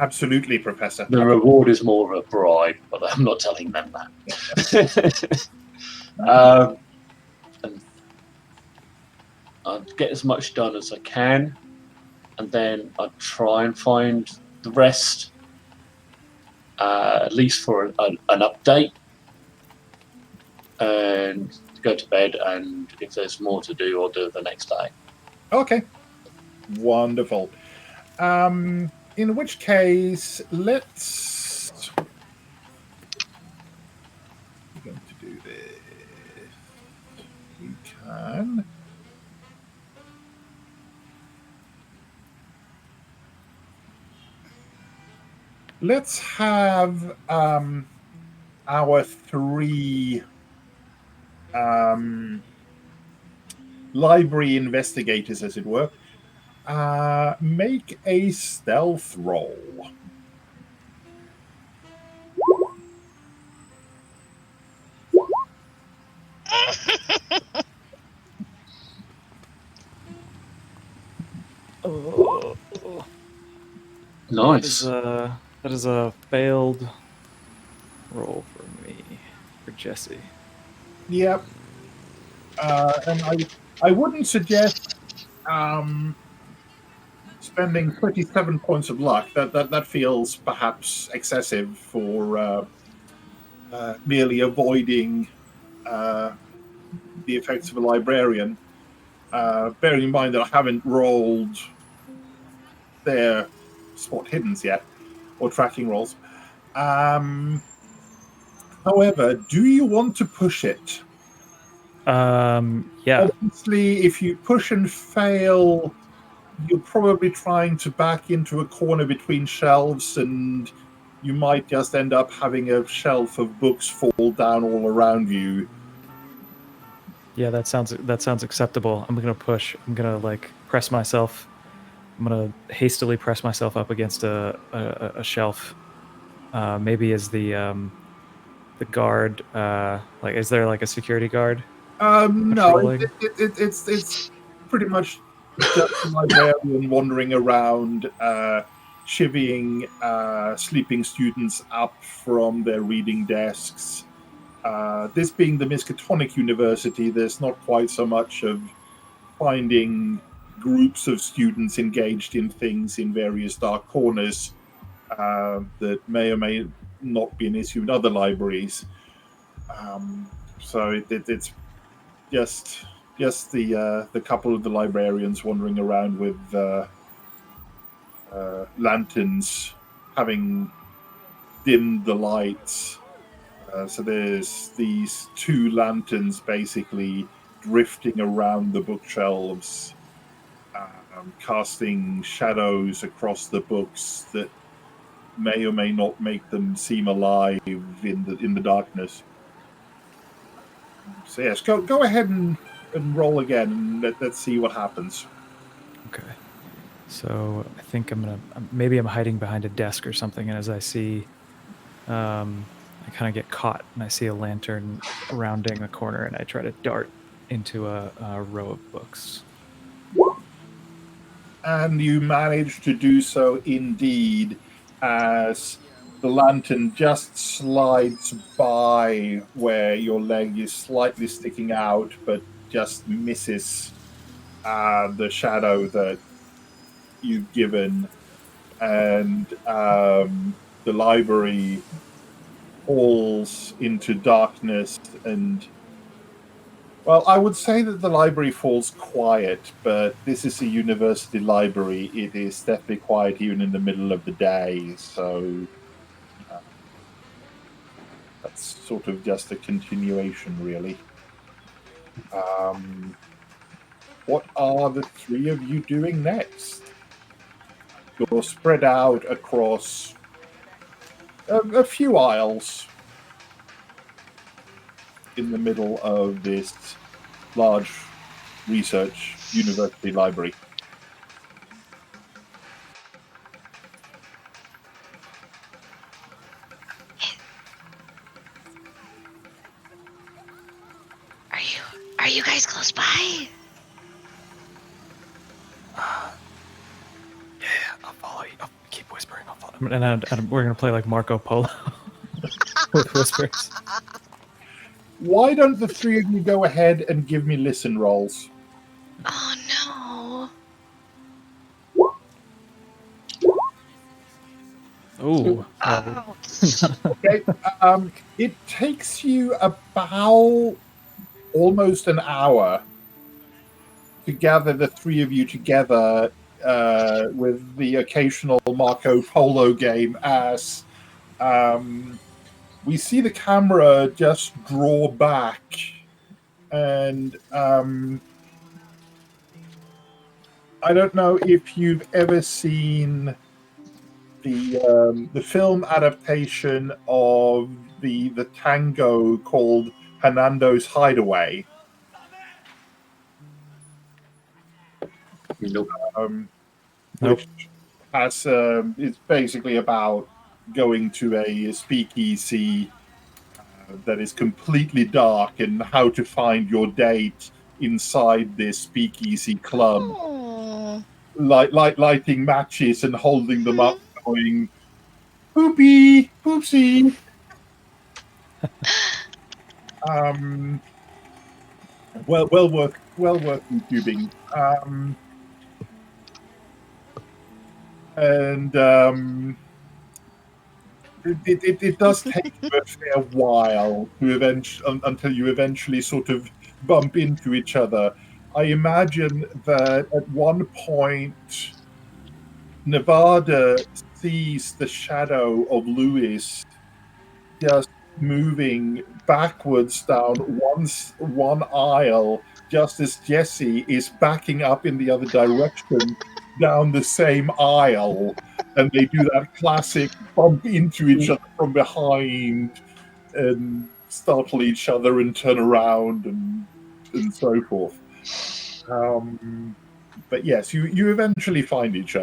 Absolutely, Professor. The reward is more of a bribe, but I'm not telling them that. And I'd get as much done as I can, and then I'd try and find the rest, at least for an update, and go to bed, and if there's more to do, I'll do it the next day. Okay. Wonderful. In which case, let's... We're going to do this. We can... Let's have our three library investigators, as it were, make a stealth roll. Oh, Nice. that is a failed roll for me, for Jesse. Yep. And I wouldn't suggest spending 37 points of luck. That feels perhaps excessive for merely avoiding the effects of a librarian. Bearing in mind that I haven't rolled their spot hiddens yet, or tracking rolls. However, do you want to push it? Yeah. Obviously, if you push and fail, you're probably trying to back into a corner between shelves, and you might just end up having a shelf of books fall down all around you. Yeah, that sounds acceptable. I'm gonna push. I'm gonna press myself. I'm gonna hastily press myself up against a shelf. Maybe as the guard. Is there a security guard? No, it's pretty much just a librarian wandering around, chivying sleeping students up from their reading desks. This being the Miskatonic University, there's not quite so much of finding groups of students engaged in things in various dark corners that may or may not be an issue in other libraries. So it's just the couple of the librarians wandering around with lanterns, having dimmed the lights. So there's these two lanterns basically drifting around the bookshelves, casting shadows across the books that may or may not make them seem alive in the darkness. So yes, go ahead and roll again, and let's see what happens. Okay. So I think maybe I'm hiding behind a desk or something, and as I see, I kind of get caught, and I see a lantern rounding a corner, and I try to dart into a row of books. And you manage to do so indeed, as the lantern just slides by where your leg is slightly sticking out, but just misses the shadow that you've given, and the library falls into darkness. And well, I would say that the library falls quiet, but this is a university library. It is definitely quiet even in the middle of the day, so that's sort of just a continuation, really. What are the three of you doing next? You're spread out across a few aisles in the middle of this large research university library. Are you guys close by? Yeah, I'll follow keep whispering. I'll follow. And we're gonna play like Marco Polo with whispers. Why don't the three of you go ahead and give me listen rolls? Oh no. Ooh. Ouch. Okay. It takes you about almost an hour to gather the three of you together with the occasional Marco Polo game as we see the camera just draw back and I don't know if you've ever seen the film adaptation of the tango called Hernando's Hideaway. Nope. Which has it's basically about going to a speakeasy that is completely dark and how to find your date inside this speakeasy club. Oh. Lighting matches and holding them up, going poopy, poopsie. Well worth YouTubing. And it does take you a fair while to until you eventually sort of bump into each other. I imagine that at one point, Nevada sees the shadow of Lewis just moving backwards down one aisle, just as Jesse is backing up in the other direction down the same aisle, and they do that classic bump into each other from behind and startle each other and turn around and so forth. But yes, you eventually find each other.